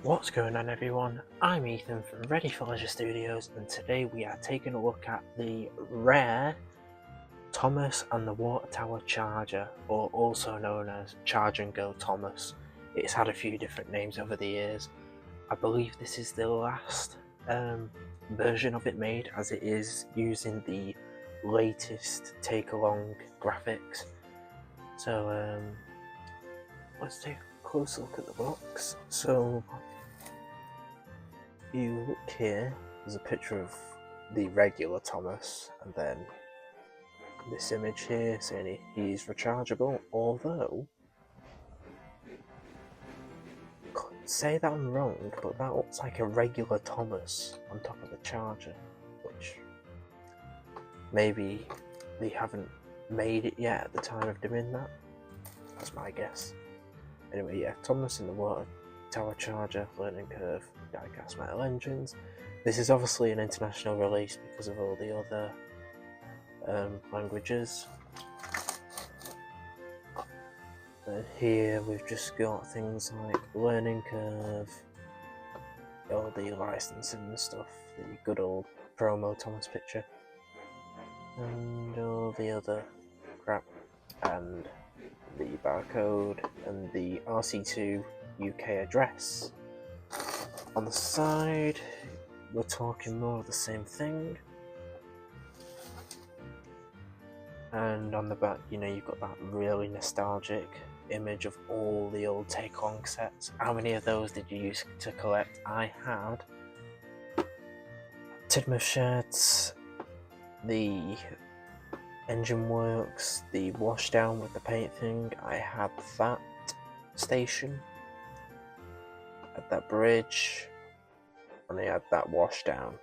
What's going on, everyone? I'm Ethan from Ready for Leisure Studios, and today we are taking a look at the rare Thomas and the Water Tower Charger, or also known as Charge and Go Thomas. It's had a few different names over the years. I believe this is the last version of it made, as it is using the latest take-along graphics. So let's take a closer look at the box. So you look here, there's a picture of the regular Thomas, and then this image here saying he's rechargeable, although, say that I'm wrong, but that looks like a regular Thomas on top of the charger, which maybe they haven't made it yet at the time of doing that. That's my guess. Anyway, yeah, Thomas in the Water Tower Charger, learning curve, die-cast metal engines. This is obviously an international release because of all the other languages. And here we've just got things like learning curve, all the licensing and stuff, the good old promo Thomas picture, and all the other crap, and the barcode and the RC2 UK address. On the side, we're talking more of the same thing. And on the back, you've got that really nostalgic image of all the old take-along sets. How many of those did you use to collect? I had Tidmouth Sheds, the engine works, the washdown with the paint thing. I had that station, had that bridge, and I had that washdown.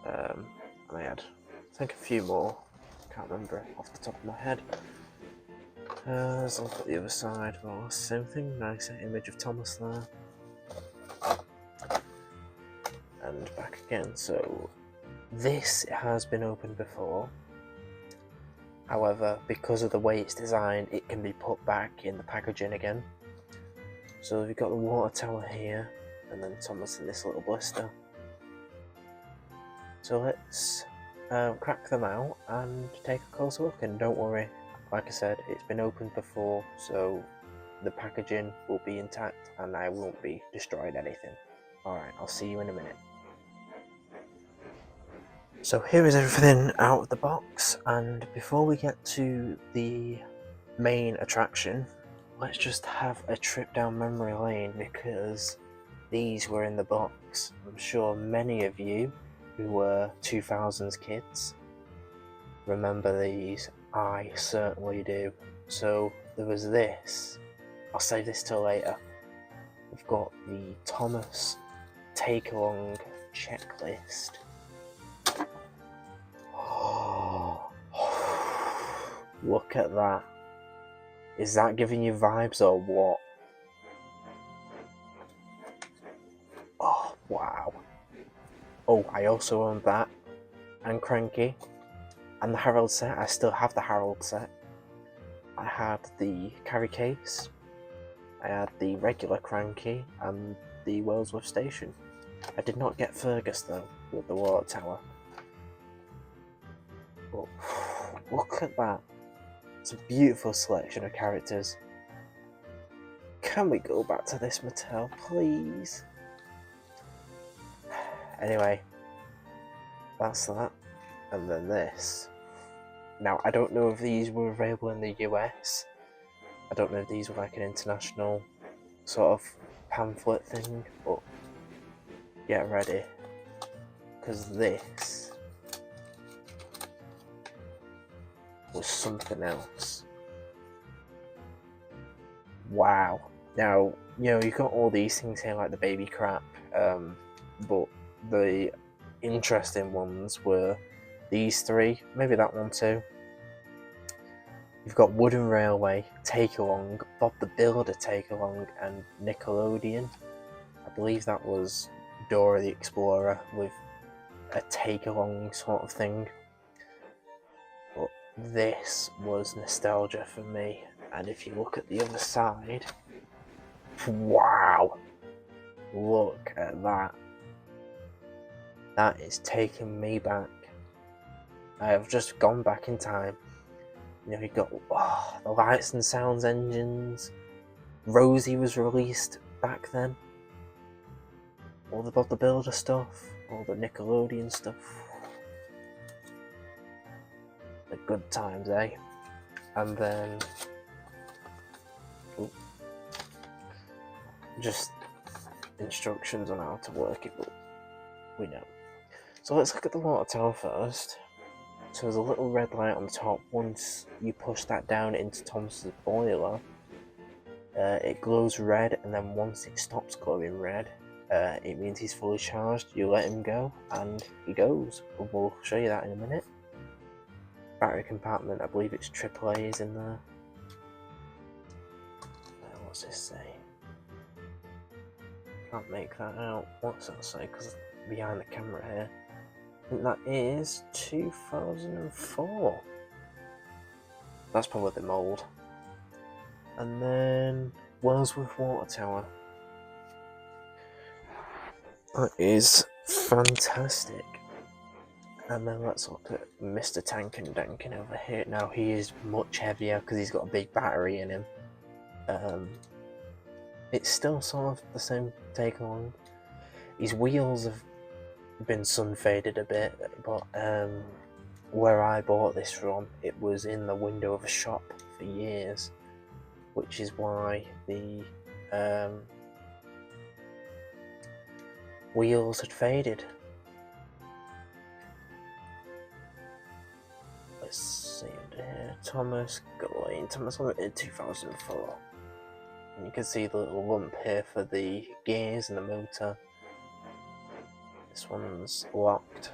And I had, I think, a few more. Can't remember off the top of my head. Let's look at the other side. Well, same thing. Nice image of Thomas there. And back again. So this has been opened before. However, because of the way it's designed, it can be put back in the packaging again. So we've got the water tower here, and then Thomas in this little blister. So let's crack them out and take a closer look. And don't worry, like I said, it's been opened before, so the packaging will be intact and I won't be destroying anything. Alright, I'll see you in a minute. So here is everything out of the box, and before we get to the main attraction, let's just have a trip down memory lane, because these were in the box. I'm sure many of you who were 2000s kids remember these. I certainly do. So there was this. I'll save this till later. We've got the Thomas take-along checklist. Oh, look at that. Is that giving you vibes or what? Oh, wow. Oh, I also own that, and Cranky, and the Harold set. I still have the Harold set. I had the carry case, I had the regular Cranky, and the Wellsworth station. I did not get Fergus though, with the water tower. But look at that. It's a beautiful selection of characters. Can we go back to this Mattel, please? Anyway, that's that. And then this. Now, I don't know if these were available in the US. I don't know if these were like an international sort of pamphlet thing, but get ready, because this was something else. Wow. Now, you've got all these things here like the baby crap, but the interesting ones were these three, maybe that one too. You've got Wooden Railway, Take-Along, Bob the Builder Take-Along, and Nickelodeon. I believe that was Dora the Explorer with a take-along sort of thing. But this was nostalgia for me, and if you look at the other side, wow! look at that. That is taking me back. I have just gone back in time. You know, you got the Lights and Sounds engines. Rosie was released back then. All the Bob the Builder stuff, all the Nickelodeon stuff. The good times, eh? And then just instructions on how to work it, but we know. So let's look at the water tower first. So there's a little red light on the top. Once you push that down into Thomas's boiler, it glows red, and then once it stops glowing red, it means he's fully charged. You let him go, and he goes. We'll show you that in a minute. Battery compartment, I believe it's AAA is in there. What's this say? Can't make that out. What's that say? Because behind the camera here. I think that is 2004. That's probably the mould. And then Wellsworth Water Tower. That is fantastic. And then let's look at Mr. Tankin Duncan over here. Now he is much heavier because he's got a big battery in him. It's still sort of the same take on. His wheels have been sun faded a bit, but where I bought this from, it was in the window of a shop for years, which is why the wheels had faded. Let's see under here. Thomas Gawain. Thomas Limited 2004. And you can see the little lump here for the gears and the motor. This one's locked.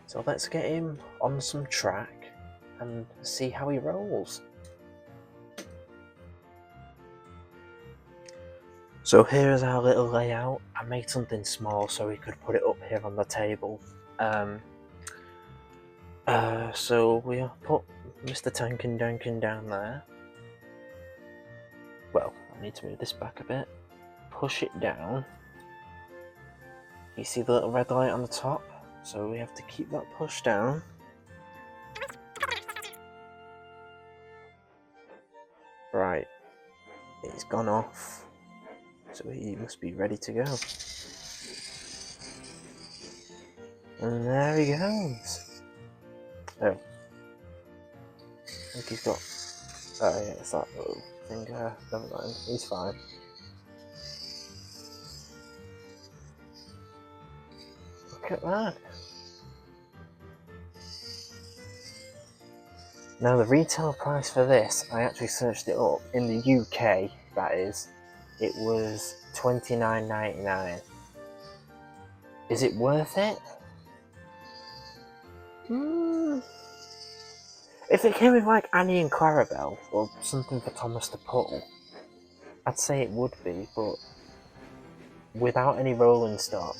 So let's get him on some track and see how he rolls. So here is our little layout. I made something small so we could put it up here on the table. So we'll put Mr. Tankin Duncan down there. Well, I need to move this back a bit. Push it down. You see the little red light on the top? So we have to keep that pushed down. Right. It's gone off. So he must be ready to go. And there he goes. Oh. I think he's got... Oh yeah, it's that little thing there. Never mind. He's fine. Look at that. Now the retail price for this, I actually searched it up. In the UK, that is, it was $29.99. Is it worth it? If it came with like Annie and Clarabelle or something for Thomas to pull, I'd say it would be, but without any rolling stock,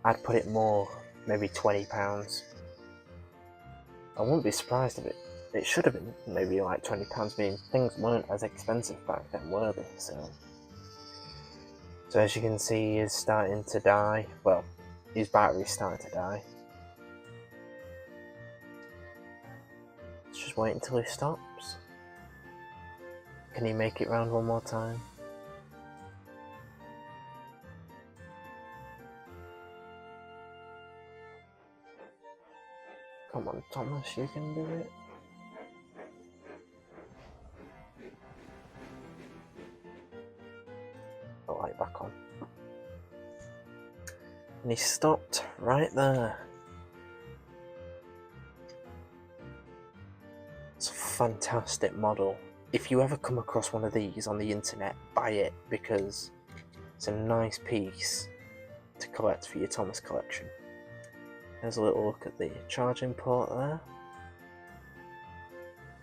I'd put it more, maybe £20. I wouldn't be surprised if it should have been maybe like £20, being things weren't as expensive back then, were they? So as you can see, he's starting to die. Well, his battery's starting to die. Let's just wait until he stops. Can he make it round one more time? Come on, Thomas, you can do it. The light back on. And he stopped right there. It's a fantastic model. If you ever come across one of these on the internet, buy it, because it's a nice piece to collect for your Thomas collection. There's a little look at the charging port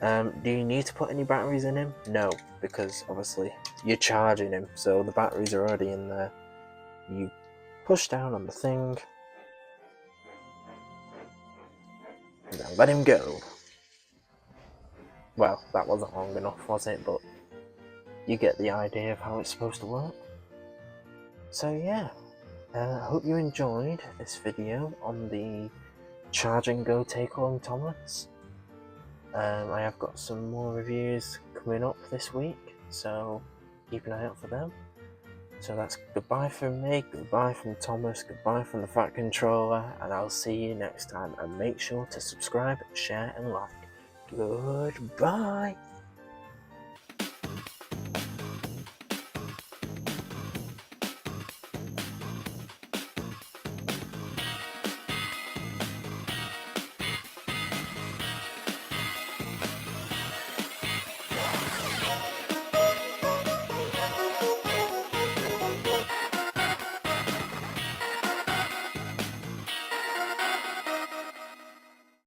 there. Do you need to put any batteries in him? No, because obviously you're charging him, so the batteries are already in there. You push down on the thing, and then let him go. Well, that wasn't long enough, was it? But you get the idea of how it's supposed to work. So yeah, I hope you enjoyed this video on the Charge and Go Take On Thomas. I have got some more reviews coming up this week, so keep an eye out for them. So that's goodbye from me, goodbye from Thomas, goodbye from the Fat Controller, and I'll see you next time. And make sure to subscribe, share and like. Goodbye!